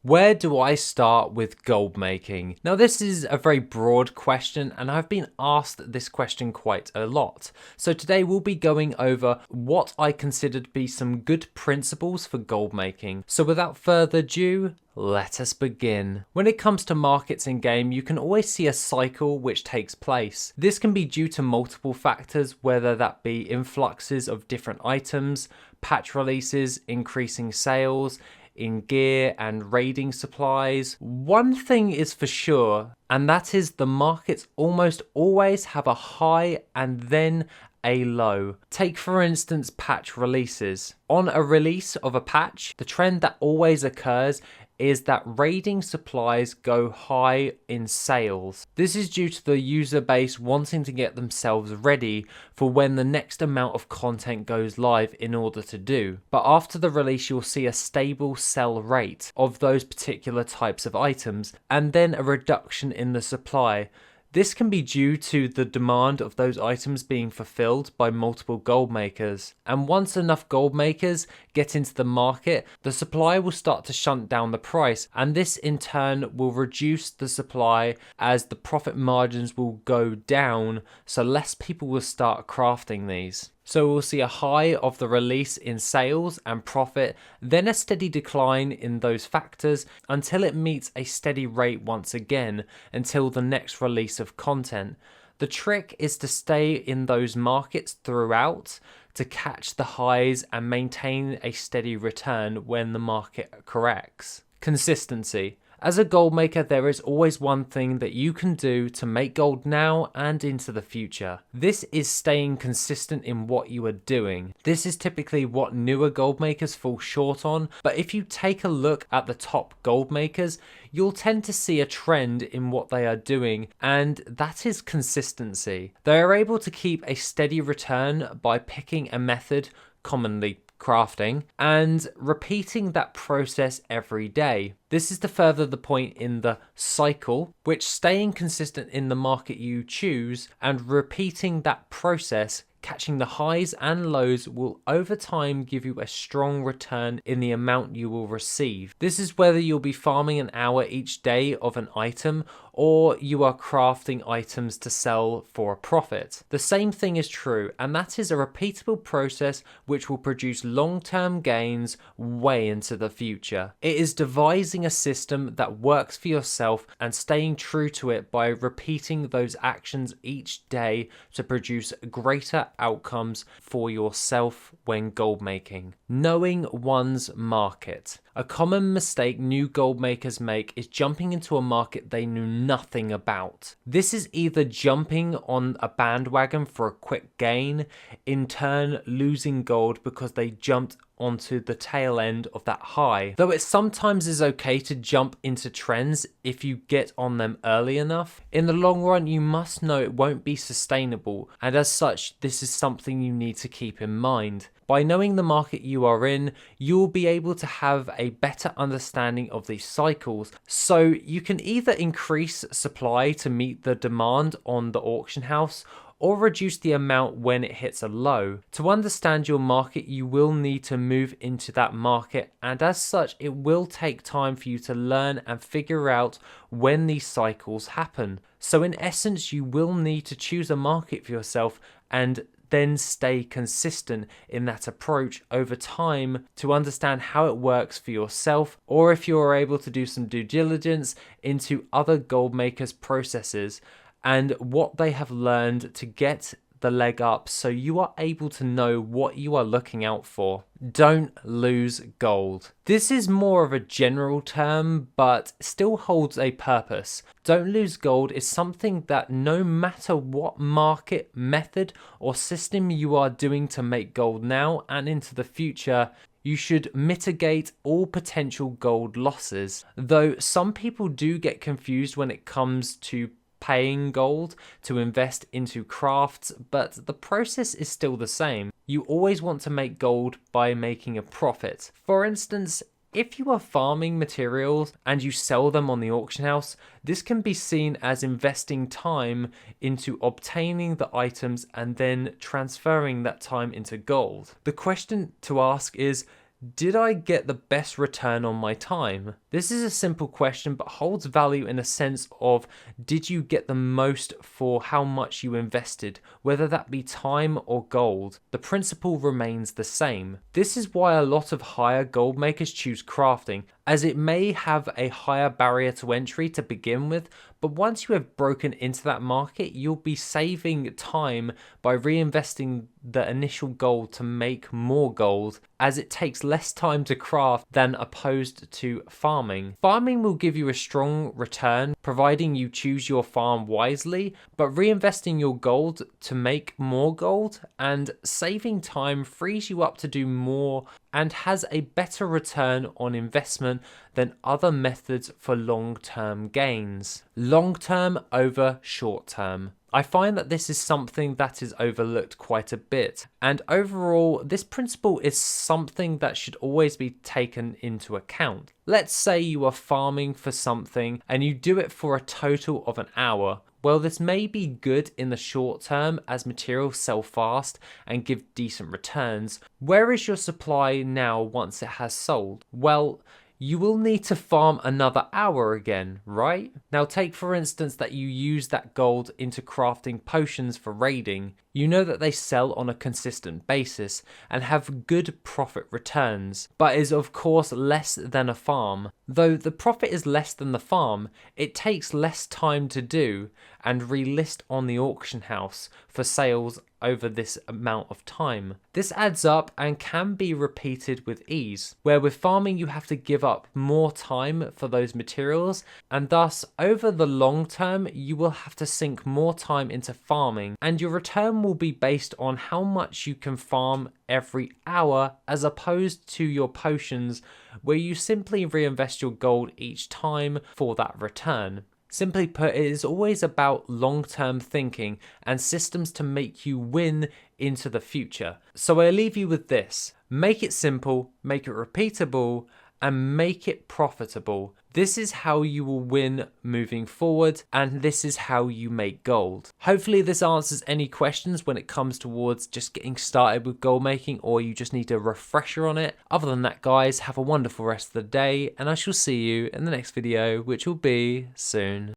Where do I start with gold making? Now this is a very broad question and I've been asked this question quite a lot. So today we'll be going over what I consider to be some good principles for gold making. So without further ado, let us begin. When it comes to markets in game, you can always see a cycle which takes place. This can be due to multiple factors, whether that be influxes of different items, patch releases, increasing sales, in gear and raiding supplies. One thing is for sure, and that is the markets almost always have a high and then a low. Take for instance patch releases. On a release of a patch, the trend that always occurs is that raiding supplies go high in sales. This is due to the user base wanting to get themselves ready for when the next amount of content goes live in order to do. But after the release, you'll see a stable sell rate of those particular types of items and then a reduction in the supply. This can be due to the demand of those items being fulfilled by multiple gold makers. And once enough gold makers get into the market, the supply will start to shunt down the price, and this in turn will reduce the supply as the profit margins will go down, so less people will start crafting these. So we'll see a high of the release in sales and profit, then a steady decline in those factors until it meets a steady rate once again until the next release of content. The trick is to stay in those markets throughout to catch the highs and maintain a steady return when the market corrects. Consistency. As a gold maker, there is always one thing that you can do to make gold now and into the future. This is staying consistent in what you are doing. This is typically what newer gold makers fall short on, but if you take a look at the top gold makers, you'll tend to see a trend in what they are doing, and that is consistency. They are able to keep a steady return by picking a method, commonly crafting, and repeating that process every day. This is to further the point in the cycle, which staying consistent in the market you choose and repeating that process, catching the highs and lows, will over time give you a strong return in the amount you will receive. This is whether you'll be farming an hour each day of an item or you are crafting items to sell for a profit. The same thing is true, and that is a repeatable process which will produce long-term gains way into the future. It is devising a system that works for yourself and staying true to it by repeating those actions each day to produce greater outcomes for yourself when gold making. Knowing one's market. A common mistake new gold makers make is jumping into a market they knew nothing about. This is either jumping on a bandwagon for a quick gain, in turn losing gold because they jumped onto the tail end of that high. Though it sometimes is okay to jump into trends if you get on them early enough, in the long run you must know it won't be sustainable, and as such this is something you need to keep in mind. By knowing the market you are in, you will be able to have a better understanding of these cycles, so you can either increase supply to meet the demand on the auction house or reduce the amount when it hits a low. To understand your market, you will need to move into that market, and as such it will take time for you to learn and figure out when these cycles happen. So in essence, you will need to choose a market for yourself and then stay consistent in that approach over time to understand how it works for yourself, or if you are able to do some due diligence into other gold makers' processes and what they have learned to get the leg up, so you are able to know what you are looking out for. Don't lose gold. This is more of a general term, but still holds a purpose. Don't lose gold is something that no matter what market, method, or system you are doing to make gold now and into the future, you should mitigate all potential gold losses. Though some people do get confused when it comes to paying gold to invest into crafts, but the process is still the same. You always want to make gold by making a profit. For instance, if you are farming materials and you sell them on the auction house, this can be seen as investing time into obtaining the items and then transferring that time into gold. The question to ask is, did I get the best return on my time? This is a simple question but holds value in the sense of, did you get the most for how much you invested, whether that be time or gold? The principle remains the same. This is why a lot of higher gold makers choose crafting, as it may have a higher barrier to entry to begin with, but once you have broken into that market, you'll be saving time by reinvesting the initial gold to make more gold, as it takes less time to craft than opposed to farming. Farming will give you a strong return, providing you choose your farm wisely, but reinvesting your gold to make more gold and saving time frees you up to do more and has a better return on investment than other methods for long-term gains. Long-term over short-term. I find that this is something that is overlooked quite a bit, and overall this principle is something that should always be taken into account. Let's say you are farming for something and you do it for a total of an hour. Well, this may be good in the short term as materials sell fast and give decent returns. Where is your supply now once it has sold? Well, you will need to farm another hour again, right? Now take for instance that you use that gold into crafting potions for raiding. You know that they sell on a consistent basis and have good profit returns, but is of course less than a farm. Though the profit is less than the farm, it takes less time to do and relist on the auction house for sales over this amount of time. This adds up and can be repeated with ease, where with farming you have to give up more time for those materials, and thus over the long term you will have to sink more time into farming, and your return will be based on how much you can farm every hour as opposed to your potions where you simply reinvest your gold each time for that return. Simply put, it is always about long-term thinking and systems to make you win into the future. So I leave you with this: make it simple, make it repeatable, and make it profitable. This is how you will win moving forward, and this is how you make gold. Hopefully this answers any questions when it comes towards just getting started with gold making, or you just need a refresher on it. Other than that, guys, have a wonderful rest of the day, and I shall see you in the next video, which will be soon.